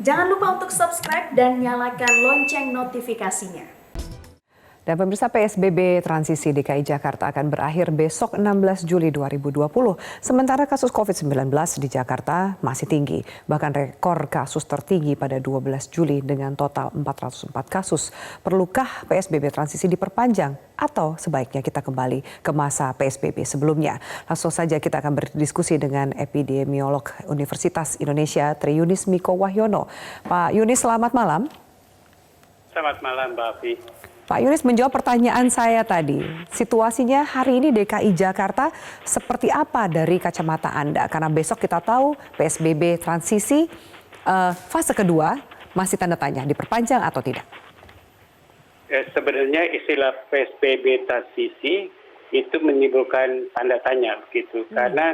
Jangan lupa untuk subscribe dan nyalakan lonceng notifikasinya. Dan pemirsa, PSBB transisi DKI Jakarta akan berakhir besok 16 Juli 2020. Sementara kasus COVID-19 di Jakarta masih tinggi. Bahkan rekor kasus tertinggi pada 12 Juli dengan total 404 kasus. Perlukah PSBB transisi diperpanjang atau sebaiknya kita kembali ke masa PSBB sebelumnya? Langsung saja kita akan berdiskusi dengan epidemiolog Universitas Indonesia Tri Yunis Miko Wahyono. Pak Yunis, selamat malam. Selamat malam, Mbak Afi. Pak Yunis, menjawab pertanyaan saya tadi, situasinya hari ini DKI Jakarta seperti apa dari kacamata Anda? Karena besok kita tahu PSBB transisi fase kedua masih tanda tanya diperpanjang atau tidak? Sebenarnya istilah PSBB transisi itu menimbulkan tanda tanya begitu. Karena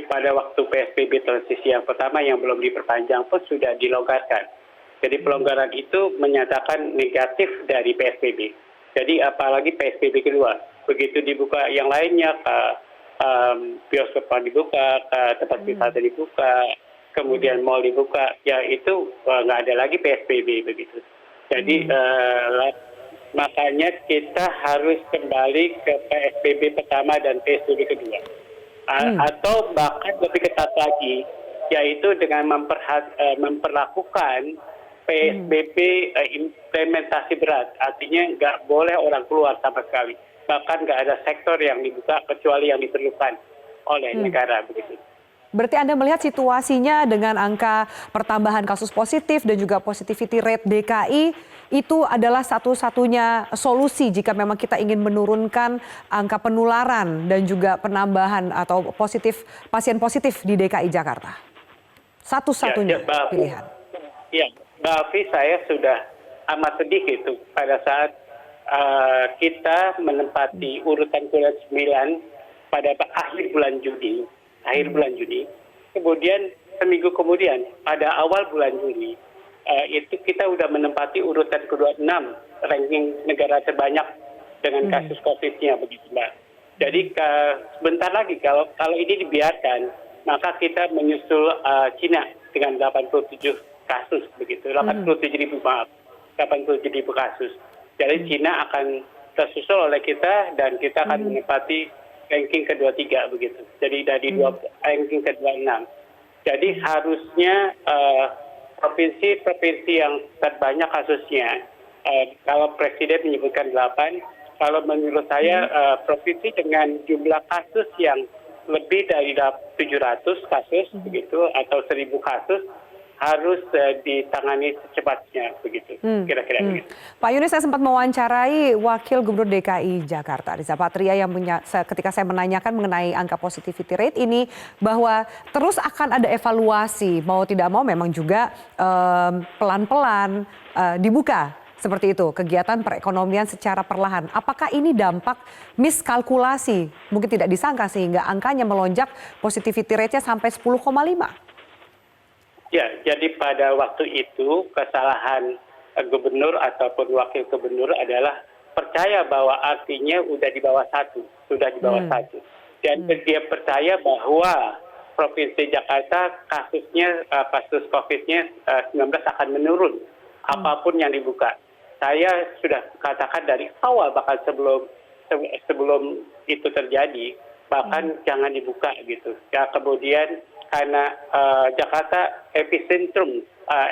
pada waktu PSBB transisi yang pertama yang belum diperpanjang pun sudah dilonggarkan. Jadi pelonggaran itu menyatakan negatif dari PSBB. Jadi apalagi PSBB kedua. Begitu dibuka yang lainnya, bioskop dibuka, tempat wisata dibuka, kemudian mal dibuka, ya itu nggak ada lagi PSBB begitu. Jadi makanya kita harus kembali ke PSBB pertama dan PSBB kedua. Atau bahkan lebih ketat lagi, yaitu dengan memperlakukan PSBB implementasi berat, artinya nggak boleh orang keluar sama sekali. Bahkan nggak ada sektor yang dibuka kecuali yang diperlukan oleh negara begitu. Berarti Anda melihat situasinya dengan angka pertambahan kasus positif dan juga positivity rate DKI itu adalah satu-satunya solusi jika memang kita ingin menurunkan angka penularan dan juga penambahan atau pasien positif di DKI Jakarta. Satu-satunya pilihan. Ya, Mbak Afi, saya sudah amat sedih gitu pada saat kita menempati urutan ke-9 pada akhir bulan Juni. Kemudian seminggu kemudian pada awal bulan Juli itu kita sudah menempati urutan ke-26 ranking negara terbanyak dengan kasus COVID-nya begitu, Mbak. Jadi sebentar lagi kalau ini dibiarkan, maka kita menyusul Cina dengan 87 kasus begitu, 87.000 kasus. Jadi Cina akan tersusul oleh kita dan kita akan menempati ranking ke-23 begitu. Jadi dari ranking ke-26. Jadi harusnya provinsi-provinsi yang terbanyak kasusnya, kalau Presiden menyebutkan 8, kalau menurut saya provinsi dengan jumlah kasus yang lebih dari 700 kasus begitu atau 1.000 kasus harus ditangani secepatnya begitu, kira-kira begitu. Pak Yunis, saya sempat mewawancarai Wakil Gubernur DKI Jakarta, Riza Patria, yang ketika saya menanyakan mengenai angka positivity rate ini, bahwa terus akan ada evaluasi, mau tidak mau memang juga pelan-pelan dibuka. Seperti itu, kegiatan perekonomian secara perlahan. Apakah ini dampak miskalkulasi, mungkin tidak disangka sehingga angkanya melonjak positivity rate-nya sampai 10,5? Ya, jadi pada waktu itu kesalahan gubernur ataupun wakil gubernur adalah percaya bahwa artinya sudah di bawah 1. Dan dia percaya bahwa Provinsi Jakarta kasus COVID-nya 19 akan menurun apapun yang dibuka. Saya sudah katakan dari awal bahkan sebelum itu terjadi, bahkan jangan dibuka gitu. Ya, kemudian karena Jakarta epicentrum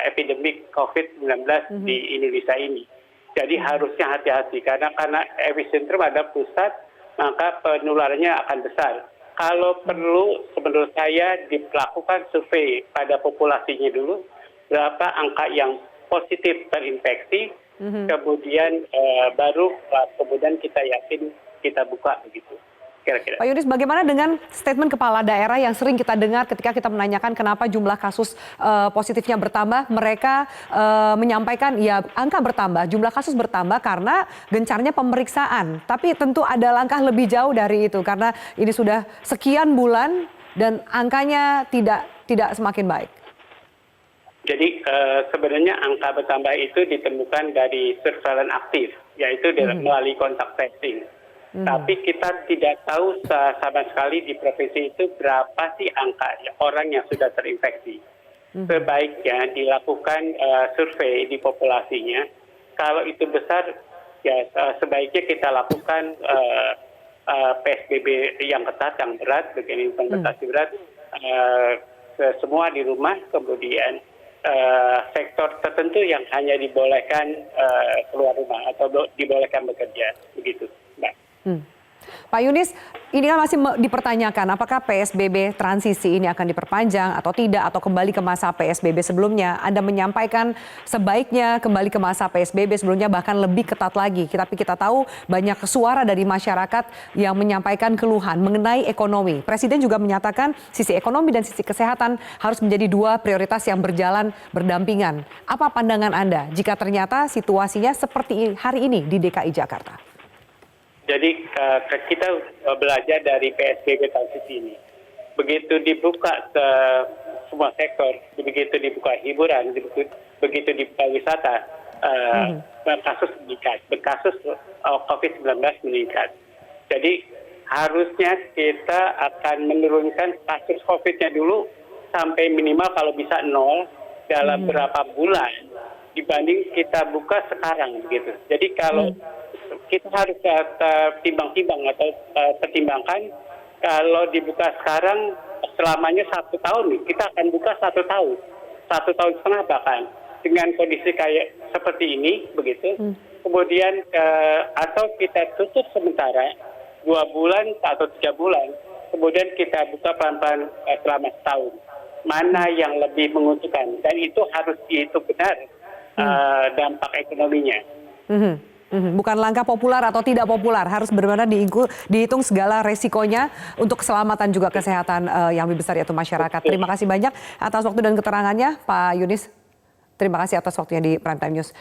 epidemik COVID-19 di Indonesia ini. Jadi harusnya hati-hati karena epicentrum ada pusat, maka penularannya akan besar. Kalau perlu, menurut saya dilakukan survei pada populasinya dulu, berapa angka yang positif terinfeksi, kemudian baru kemudian kita yakin kita buka begitu. Kira-kira. Pak Yunis, bagaimana dengan statement kepala daerah yang sering kita dengar ketika kita menanyakan kenapa jumlah kasus positifnya bertambah? Mereka menyampaikan ya angka bertambah, jumlah kasus bertambah karena gencarnya pemeriksaan. Tapi tentu ada langkah lebih jauh dari itu karena ini sudah sekian bulan dan angkanya tidak semakin baik. Jadi sebenarnya angka bertambah itu ditemukan dari surveillance aktif, yaitu melalui kontak tracing. Tapi kita tidak tahu sama sekali di provinsi itu berapa sih angka orang yang sudah terinfeksi. sebaiknya dilakukan survei di populasinya. Kalau itu besar, ya sebaiknya kita lakukan PSBB yang ketat, yang berat, begini implementasi berat, semua di rumah, kemudian sektor tertentu yang hanya dibolehkan keluar rumah atau dibolehkan bekerja, begitu, Mbak. Pak Yunis, ini kan masih dipertanyakan apakah PSBB transisi ini akan diperpanjang atau tidak, atau kembali ke masa PSBB sebelumnya. Anda menyampaikan sebaiknya kembali ke masa PSBB sebelumnya, bahkan lebih ketat lagi. Tapi kita tahu banyak suara dari masyarakat yang menyampaikan keluhan mengenai ekonomi. Presiden juga menyatakan sisi ekonomi dan sisi kesehatan harus menjadi dua prioritas yang berjalan berdampingan. Apa pandangan Anda jika ternyata situasinya seperti hari ini di DKI Jakarta? Jadi kita belajar dari PSBB transisi ini. Begitu dibuka ke semua sektor, begitu dibuka hiburan, begitu dibuka wisata, kasus meningkat, kasus COVID-19 meningkat. Jadi harusnya kita akan menurunkan kasus COVID-nya dulu sampai minimal kalau bisa 0 dalam berapa bulan dibanding kita buka sekarang begitu. Jadi kalau kita harus timbang-timbang atau pertimbangkan kalau dibuka sekarang selamanya 1 tahun, kita akan buka 1 tahun, 1,5 tahun bahkan dengan kondisi kayak seperti ini begitu. Kemudian atau kita tutup sementara 2 bulan atau 3 bulan, kemudian kita buka pelan-pelan selama setahun. Mana yang lebih menguntungkan, dan itu harus dihitung benar dampak ekonominya. Bukan langkah populer atau tidak populer, harus benar-benar dihitung segala resikonya untuk keselamatan juga kesehatan yang lebih besar, yaitu masyarakat. Terima kasih banyak atas waktu dan keterangannya, Pak Yunis. Terima kasih atas waktunya di Prime Time News.